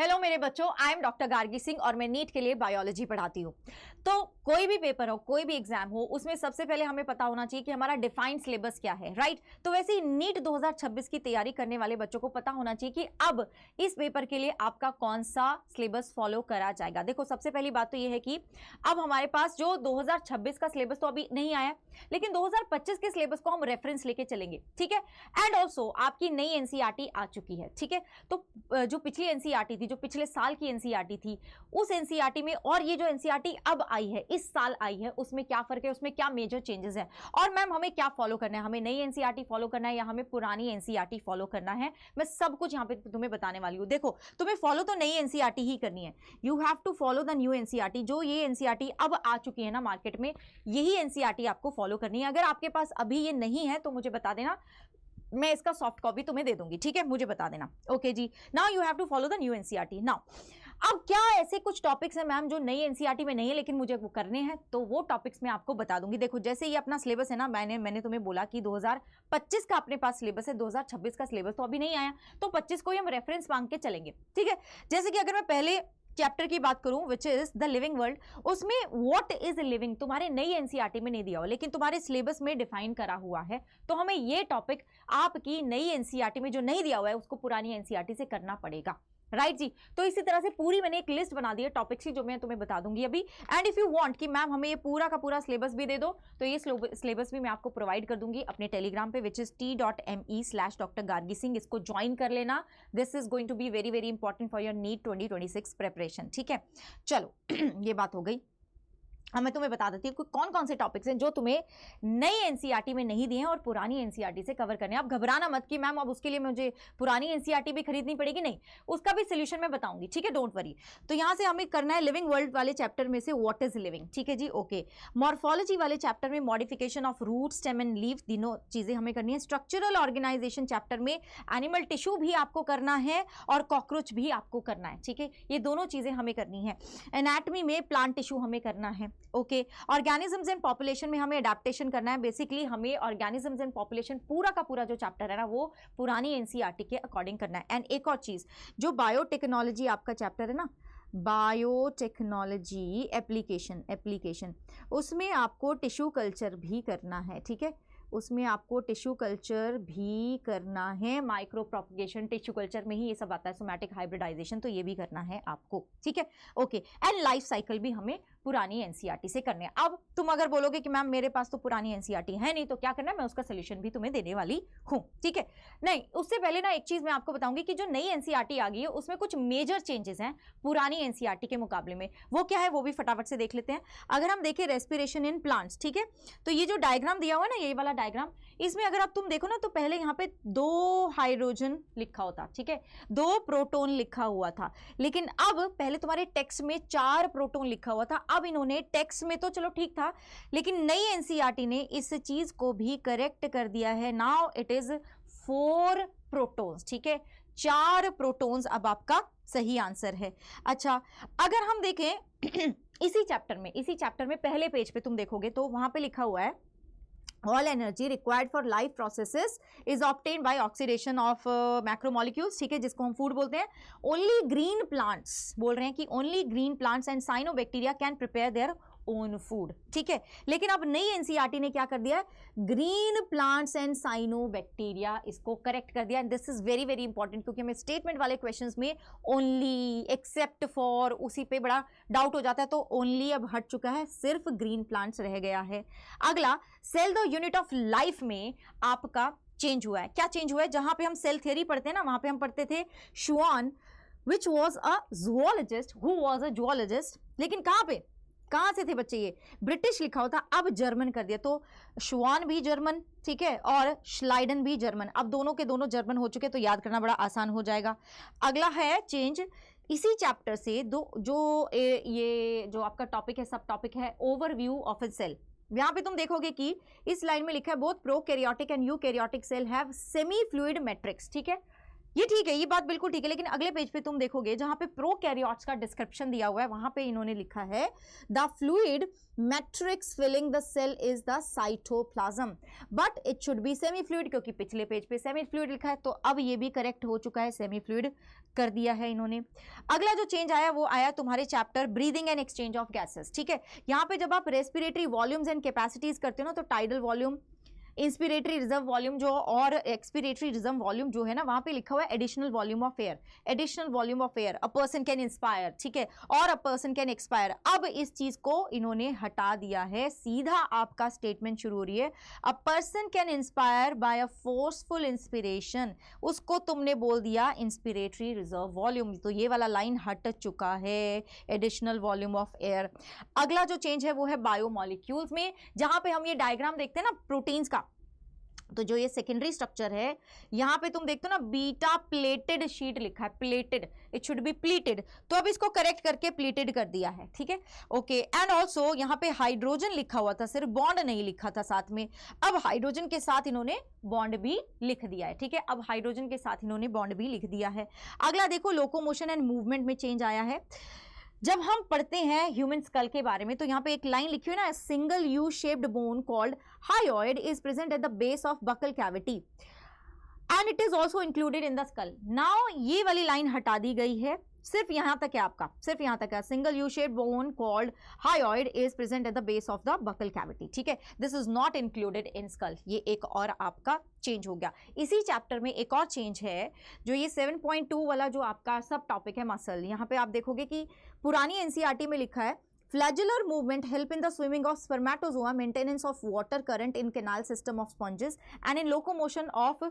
Hello मेरे बच्चों, I am doctor Gargi Singh और मैं नीट के लिए बायोलॉजी पढ़ाती हूँ। तो कोई भी पेपर हो, कोई भी एग्जाम हो, उसमें सबसे पहले हमें पता होना चाहिए कि हमारा डिफाइंड सिलेबस क्या है, राइट। तो वैसे ही नीट 2026 की तैयारी करने वाले बच्चों को पता होना चाहिए कि अब इस पेपर के लिए आपका कौन सा सिलेबस फॉलो करा जाएगा। देखो, सबसे पहली बात तो यह है कि अब हमारे पास जो 2026 का सिलेबस तो अभी नहीं आया, लेकिन 2025 के सिलेबस को हम रेफरेंस लेके चलेंगे, ठीक है। एंड ऑल्सो आपकी नई एनसीईआरटी आ चुकी है, ठीक है। तो जो पिछली एनसीईआरटी थी, जो पिछले साल की एनसीईआरटी थी, उस एनसीईआरटी में और ये जो एनसीईआरटी अब आई है, इस साल आई है, उसमें क्या फर्क है, उसमें क्या मेजर चेंजेस है, और मैम हमें क्या फॉलो करना है, हमें नई एनसीईआरटी फॉलो करना है या हमें पुरानी एनसीईआरटी फॉलो करना है, मैं सब कुछ यहां पे तुम्हें बताने वाली हूं। देखो, तुम्हें फॉलो तो नई एनसीईआरटी ही करनी है। You have to follow the new NCERT. जो ये एनसीईआरटी अब आ चुकी है ना मार्केट में, यही एनसीईआरटी आपको फॉलो करनी है। अगर आपके पास अभी ये नहीं है तो मुझे बता देना, मैं इसका सॉफ्ट कॉपी तुम्हें दे दूंगी, ठीक है, मुझे बता देना। Okay ji, now you have to follow the new NCERT. Now अब क्या ऐसे कुछ टॉपिक्स हैं मैम जो नई एनसीईआरटी में नहीं है लेकिन मुझे वो करने हैं, तो वो टॉपिक्स मैं आपको बता दूंगी। देखो, जैसे ये अपना सिलेबस है ना, मैंने तुम्हें बोला कि 2025 का अपने पास सिलेबस है, 2026 का सिलेबस तो अभी नहीं आया, तो 25 को ही हम रेफरेंस मांग के चलेंगे, ठीक है। जैसे कि अगर मैं पहले चैप्टर की बात करूं, which is the living world, उसमें व्हाट इज लिविंग तुम्हारे नई एनसीईआरटी में नहीं दिया हुआ, लेकिन तुम्हारे सिलेबस में डिफाइन करा हुआ है। तो हमें ये टॉपिक आपकी नई एनसीईआरटी में जो नहीं दिया हुआ है उसको पुरानी एनसीईआरटी से करना पड़ेगा, राइट जी। तो इसी तरह से पूरी मैंने एक लिस्ट बना दी है टॉपिक्स की, जो मैं तुम्हें बता दूंगी अभी। एंड इफ यू वांट कि मैम हमें ये पूरा का पूरा सिलेबस भी दे दो, तो ये सिलेबस भी मैं आपको प्रोवाइड कर दूंगी अपने टेलीग्राम पे, which is t.me/Dr. Gargi Singh। इसको ज्वाइन कर लेना। This is going to be very very important for your NEET 2026 preparation, ठीक है। चलो ये बात हो गई। अब मैं तुम्हें बता देती हूँ कौन कौन से टॉपिक्स हैं जो तुम्हें नई एनसीईआरटी में नहीं दिए हैं और पुरानी एनसीईआरटी से कवर करने हैं। अब घबराना मत कि मैम अब उसके लिए मुझे पुरानी एनसीईआरटी भी खरीदनी पड़ेगी, नहीं, उसका भी सोल्यूशन मैं बताऊंगी, ठीक है, डोंट वरी। तो यहां से हमें करना है लिविंग वर्ल्ड वाले चैप्टर में से व्हाट इज लिविंग, ठीक है जी, ओके। मॉर्फोलॉजी वाले चैप्टर में modification of root, stem and leaf, तीनों चीजें हमें करनी है। स्ट्रक्चरल ऑर्गेनाइजेशन चैप्टर में एनिमल टिश्यू भी आपको करना है और कॉकरोच भी आपको करना है, ठीक है, ये दोनों चीजें हमें करनी है। एनाटमी में प्लांट टिश्यू हमें करना है, ओके। ऑर्गेनिजम्स एंड पॉपुलेशन में हमें अडेप्टेशन करना है। बेसिकली हमें ऑर्गेनिजम्स एंड पॉपुलेशन पूरा का पूरा जो चैप्टर है ना, वो पुरानी एनसीईआरटी के अकॉर्डिंग करना है। एंड एक और चीज, जो बायोटेक्नोलॉजी आपका चैप्टर है ना, बायोटेक्नोलॉजी एप्लीकेशन, उसमें आपको टिश्यू कल्चर भी करना है, ठीक है, उसमें आपको टिश्यू कल्चर भी करना है। माइक्रो प्रोपगेशन टिश्यू कल्चर में ही ये सब आता है, सोमैटिक हाइब्रिडाइजेशन, तो ये भी करना है आपको, ठीक है, ओके। एंड लाइफ साइकिल भी हमें पुरानी एनसीईआरटी से करने हैं। अब तुम अगर बोलोगे कि मैम मेरे पास तो पुरानी एनसीईआरटी है नहीं, तो क्या करना है, मैं उसका सोल्यूशन भी तुम्हें देने वाली हूं, ठीक है। नहीं, उससे पहले ना एक चीज मैं आपको बताऊंगी कि जो नई एनसीईआरटी आ गई है उसमें कुछ मेजर चेंजेस हैं पुरानी एनसीईआरटी के मुकाबले में। वो क्या है वो भी फटाफट से देख लेते हैं। अगर हम देखें रेस्पिरेशन इन प्लांट्स, ठीक है, तो ये जो डायग्राम दिया हुआ है ना, ये वाला डायग्राम, इसमें अगर आप तुम देखो ना, तो पहले यहां पे 2 हाइड्रोजन लिखा होता, ठीक है, 2 प्रोटॉन लिखा हुआ था, लेकिन अब पहले तुम्हारे टेक्स्ट में 4 प्रोटॉन लिखा हुआ था। अब इन्होंने टेक्स्ट में तो चलो ठीक था, लेकिन नई एनसीईआरटी ने इस चीज को भी करेक्ट कर दिया है। नाउ इट इज 4 प्रोटॉन्स, ठीक है, 4 प्रोटॉन्स अब आपका सही आंसर है। अच्छा, अगर हम देखें इसी चैप्टर में पहले पेज पे तुम देखोगे तो वहां पे लिखा हुआ है all energy required for life processes is obtained by oxidation of macromolecules, ठीक है, जिसको हम फूड बोलते हैं। only green plants बोल रहे हैं कि only green plants and cyanobacteria can prepare their own food, ठीक है। लेकिन अब नई एनसीईआरटी ने क्या कर दिया है, ग्रीन प्लांट्स एंड साइनोबैक्टीरिया, इसको करेक्ट कर दिया। And this is very very important, क्योंकि हमें स्टेटमेंट वाले क्वेश्चंस में ओनली, एक्सेप्ट फॉर, उसी पे बड़ा डाउट हो जाता है, तो ओनली अब हट चुका है, सिर्फ ग्रीन प्लांट्स रह गया है। अगला, cell the unit of life में आपका चेंज हुआ है। क्या चेंज हुआ है, जहां पे हम सेल थियरी पढ़ते हैं ना, वहां पे हम पढ़ते थे शुआन which was a zoologist, who was a zoologist, लेकिन कहां से थे बच्चे, ये ब्रिटिश लिखा होता, अब जर्मन कर दिया, तो शुआन भी जर्मन, ठीक है, और श्लाइडन भी जर्मन, अब दोनों के दोनों जर्मन हो चुके, तो याद करना बड़ा आसान हो जाएगा। अगला है चेंज इसी चैप्टर से ये जो आपका टॉपिक है, सब टॉपिक है ओवरव्यू ऑफ ए सेल। यहां पे तुम देखोगे कि इस लाइन में लिखा है both prokaryotic and eukaryotic cell have semi fluid matrix, ठीक है, ये ठीक है, ये बात बिल्कुल ठीक है, लेकिन अगले पेज पे तुम देखोगे जहां पे प्रोकैरियोट्स का डिस्क्रिप्शन दिया हुआ है वहां पे इन्होंने लिखा है the fluid matrix filling the cell is the cytoplasm, but it should be semi fluid, क्योंकि पिछले पेज पे सेमी फ्लूइड लिखा है, तो अब ये भी करेक्ट हो चुका है, सेमी फ्लूइड कर दिया है इन्होंने। अगला जो चेंज आया वो आया तुम्हारे chapter breathing and exchange of gases, ठीक है। यहाँ पे जब आप रेस्पिरेटरी वॉल्यूम्स एंड कैपेसिटीज करते हो ना, तो tidal volume, inspiratory reserve volume जो और एक्सपिरेटरी रिजर्व वॉल्यूम जो है ना, वहां पे लिखा हुआ है additional volume of air, additional volume of air, a person can inspire, ठीक है, और अ पर्सन कैन एक्सपायर। अब इस चीज को इन्होंने हटा दिया है, सीधा आपका स्टेटमेंट शुरू हो रही है, a person can inspire by a forceful inspiration, उसको तुमने बोल दिया इंस्पिरेटरी रिजर्व वॉल्यूम, तो ये वाला लाइन हट चुका है, एडिशनल वॉल्यूम ऑफ एयर। अगला जो चेंज है वो है बायोमॉलिक्यूल्स में, जहां पे हम ये डायग्राम देखते हैं ना प्रोटीन्स का, तो जो ये सेकेंडरी स्ट्रक्चर है यहां पे तुम देखते हो ना बीटा प्लेटेड शीट लिखा है, plated, it should B pleated, तो अब इसको करेक्ट करके प्लीटेड कर दिया है, ठीक है, ओके। एंड ऑल्सो यहां पे हाइड्रोजन लिखा हुआ था, सिर्फ बॉन्ड नहीं लिखा था साथ में, अब हाइड्रोजन के साथ इन्होंने बॉन्ड भी लिख दिया है, ठीक है, अब हाइड्रोजन के साथ इन्होंने बॉन्ड भी लिख दिया है। अगला देखो लोकोमोशन एंड मूवमेंट में चेंज आया है। जब हम पढ़ते हैं ह्यूमन स्कल के बारे में तो यहाँ पे एक लाइन लिखी हुई है ना, single U shaped bone called hyoid is present at the base of buccal cavity and it is also included in the skull. Now ये वाली लाइन हटा दी गई है, सिर्फ यहां तक है आपका, सिर्फ यहां तक है, single U shaped bone called hyoid is present at the base of the buccal cavity, ठीक है, this is not included in school. ये एक और आपका चेंज हो गया। इसी चैप्टर में एक और चेंज है, जो ये 7.2 वाला जो आपका सब टॉपिक है मसल, यहाँ पे आप देखोगे कि पुरानी एनसीईआरटी में लिखा है Flagellar movement help in the swimming of spermatozoa, maintenance of water current in canal system of sponges, and in locomotion of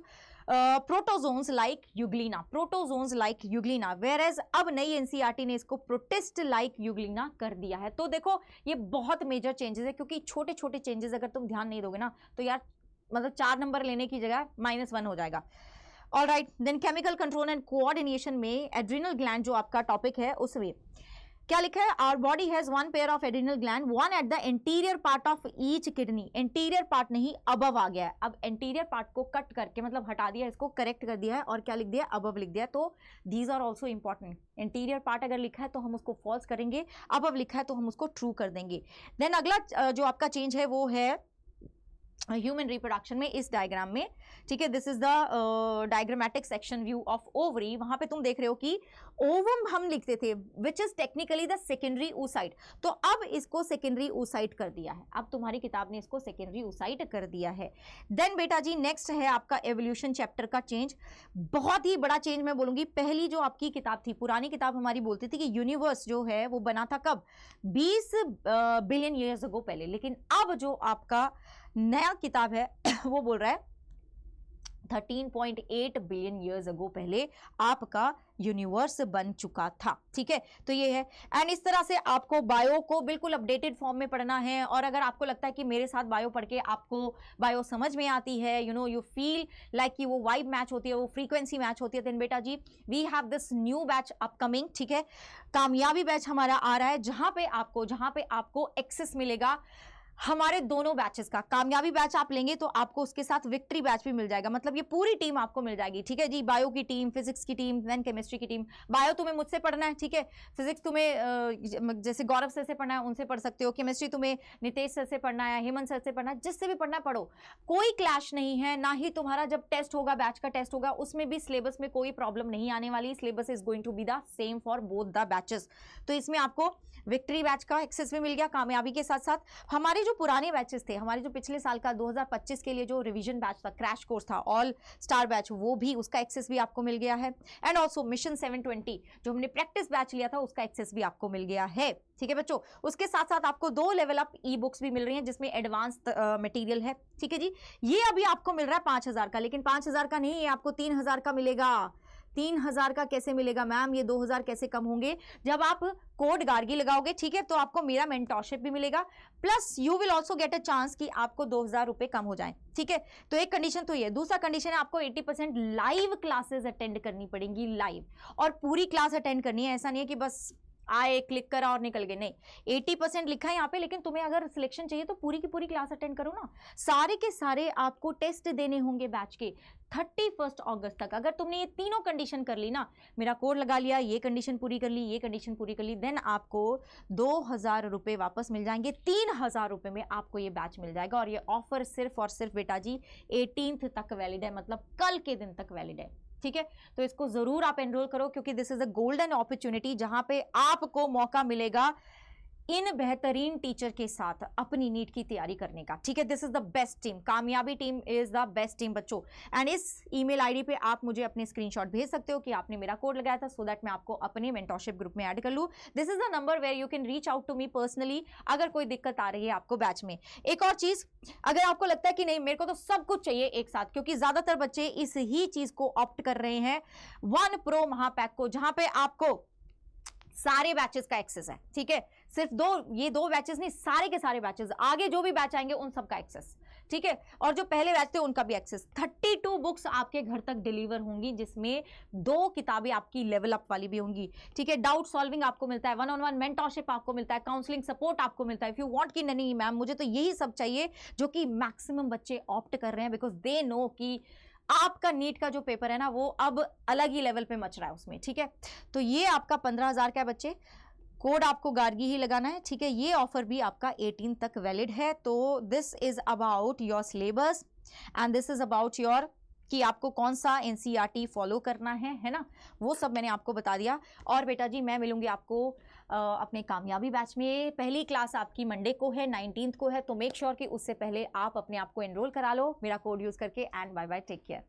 protozoans like Euglena. Protozoans like Euglena. Whereas अब नई एनसीईआरटी ने इसको protist like Euglena कर दिया है। तो देखो ये बहुत मेजर चेंजेस है, क्योंकि छोटे छोटे चेंजेस अगर तुम ध्यान नहीं दोगे ना तो यार मतलब 4 नंबर लेने की जगह -1 हो जाएगा। All right, then chemical control and coordination में एड्रिनल ग्लैंड जो आपका टॉपिक है उसमें क्या लिखा है, our body has one pair of adrenal gland, one at the interior part of each kidney, interior part नहीं अबव आ गया है, अब इंटीरियर पार्ट को कट करके मतलब हटा दिया, इसको करेक्ट कर दिया है और क्या लिख दिया, अबव लिख दिया, तो these are also important. Interior part अगर लिखा है तो हम उसको फॉल्स करेंगे, अबव लिखा है तो हम उसको ट्रू कर देंगे। देन अगला जो आपका चेंज है वो है ह्यूमन रिप्रोडक्शन में इस डायग्राम में, ठीक है, this is the diagrammatic section view of ovary. वहां पे तुम देख रहे हो कि ओवम हम लिखते थे which is technically the secondary oocyte, तो अब इसको सेकेंडरी oocyte कर दिया है, अब तुम्हारी किताब ने इसको सेकेंडरी oocyte कर दिया है। देन बेटा जी नेक्स्ट है आपका एवोल्यूशन चैप्टर का चेंज, बहुत ही बड़ा चेंज मैं बोलूंगी। पहली जो आपकी किताब थी, पुरानी किताब हमारी बोलती थी कि यूनिवर्स जो है वो बना था कब, 20 बिलियन ईयर्स अगो पहले, लेकिन अब जो आपका नया किताब है वो बोल रहा है 13.8 बिलियन ईयर्स अगो पहले आपका यूनिवर्स बन चुका था, ठीक है, तो ये है। एंड इस तरह से आपको बायो को बिल्कुल अपडेटेड फॉर्म में पढ़ना है, और अगर आपको लगता है कि मेरे साथ बायो पढ़ के आपको बायो समझ में आती है, you know you feel like कि वो वाइब मैच होती है, वो फ्रीक्वेंसी मैच होती है, देन बेटा जी we have this new batch upcoming, ठीक है, कामयाबी बैच हमारा आ रहा है, जहां पे आपको एक्सेस मिलेगा हमारे दोनों बैचेस का। कामयाबी बैच आप लेंगे तो आपको उसके साथ विक्ट्री बैच भी मिल जाएगा, मतलब ये पूरी टीम आपको मिल जाएगी, ठीक है जी, बायो की टीम, फिजिक्स की टीम, देन केमिस्ट्री की टीम। बायो तुम्हें मुझसे पढ़ना है, ठीक है, फिजिक्स तुम्हें जैसे गौरव सर से पढ़ना है उनसे पढ़ सकते हो, केमिस्ट्री तुम्हें नितेश सर से पढ़ना है, हेमंत सर से पढ़ना है, जिससे भी पढ़ना है पढ़ो, कोई क्लैश नहीं है, ना ही तुम्हारा जब टेस्ट होगा, बैच का टेस्ट होगा, उसमें भी सिलेबस में कोई प्रॉब्लम नहीं आने वाली, syllabus is going to be the same for both the batches. तो इसमें आपको विक्ट्री बैच का एक्सेस भी मिल गया कामयाबी के साथ साथ। हमारे जो पुराने बैचेस थे, हमारे जो पिछले साल का 2025 के लिए जो रिवीजन बैच था, क्रैश कोर्स था, ऑल स्टार बैच, वो भी उसका एक्सेस भी आपको मिल गया है। एंड ऑल्सो मिशन 720 जो हमने प्रैक्टिस बैच लिया था उसका एक्सेस भी आपको मिल गया है, ठीक है बच्चों। उसके साथ साथ आपको 2 लेवल अप ई बुक्स भी मिल रही हैं जिसमें एडवांस मटेरियल है, ठीक है जी। ये अभी आपको मिल रहा है 5000 का, लेकिन 5000 का नहीं, ये आपको 3000 का मिलेगा। 3000 का कैसे मिलेगा मैम, ये 2000 कैसे कम होंगे, जब आप कोड गार्गी लगाओगे, ठीक है, तो आपको मेरा मेंटरशिप भी मिलेगा, plus you will also get a chance कि आपको 2000 रुपए कम हो जाए, ठीक है। तो एक कंडीशन तो ये, दूसरा कंडीशन है आपको 80% लाइव क्लासेस अटेंड करनी पड़ेंगी, लाइव, और पूरी क्लास अटेंड करनी है, ऐसा नहीं है कि बस आए, क्लिक करा और निकल गए, नहीं, 80% लिखा है यहाँ पे, लेकिन तुम्हें अगर सिलेक्शन चाहिए तो पूरी की पूरी क्लास अटेंड करो ना। सारे के सारे आपको टेस्ट देने होंगे बैच के 31 अगस्त तक। अगर तुमने ये तीनों कंडीशन कर ली ना, मेरा कोड लगा लिया, ये कंडीशन पूरी कर ली, ये कंडीशन पूरी कर ली, देन आपको 2,000 रुपए वापस मिल जाएंगे, 3,000 रुपए में आपको ये बैच मिल जाएगा। और ये ऑफर सिर्फ और सिर्फ बेटा जी 18th तक वैलिड है, मतलब कल के दिन तक वैलिड है, ठीक है। तो इसको जरूर आप एनरोल करो, क्योंकि this is a golden opportunity जहां पे आपको मौका मिलेगा इन बेहतरीन टीचर के साथ अपनी नीट की तैयारी करने का, ठीक है। This is the best team, Kamyabi team is the best team बच्चों। एंड इस ईमेल आईडी पे आप मुझे अपने स्क्रीनशॉट भेज सकते हो कि आपने मेरा कोड लगाया था, सो दैट मैं आपको अपने मेंटरशिप ग्रुप में ऐड कर लूं। This is the number where you can reach out to me personally अगर कोई दिक्कत आ रही है आपको बैच में। एक और चीज, अगर आपको लगता है कि नहीं मेरे को तो सब कुछ चाहिए एक साथ, क्योंकि ज्यादातर बच्चे इस ही चीज को ऑप्ट कर रहे हैं वन प्रो महापैक को, जहां पे आपको सारे बैचेस का एक्सेस है, ठीक है। सिर्फ ये दो बैचेस नहीं, सारे के सारे बैचेस, आगे जो भी बैच आएंगे उन सब का एक्सेस, ठीक है। और जो पहले बैच थे उनका भी एक्सेस। 32 बुक्स आपके घर तक डिलीवर होंगी, जिसमें 2 किताबें आपकी लेवल अप वाली भी होंगी, ठीक है। डाउट सॉल्विंग आपको मिलता है, वन ऑन वन मेंटरशिप आपको मिलता है, काउंसलिंग सपोर्ट आपको मिलता है। इफ यू वांट कि नहीं मैम मुझे तो यही सब चाहिए, जो कि मैक्सिमम बच्चे ऑप्ट कर रहे हैं, बिकॉज दे नो कि आपका नीट का जो पेपर है ना वो अब अलग ही लेवल पे मच रहा है उसमें, ठीक है। तो ये आपका 15,000 का है बच्चे, कोड आपको गार्गी ही लगाना है, ठीक है। ये ऑफर भी आपका 18 तक वैलिड है। तो this is about your syllabus and this is about your कि आपको कौन सा एनसीईआरटी फॉलो करना है ना, वो सब मैंने आपको बता दिया। और बेटा जी मैं मिलूंगी आपको अपने कामयाबी बैच में। पहली क्लास आपकी मंडे को है, 19th को है, तो मेक श्योर कि उससे पहले आप अपने आप को एनरोल करा लो मेरा कोड यूज करके। And bye bye, take care.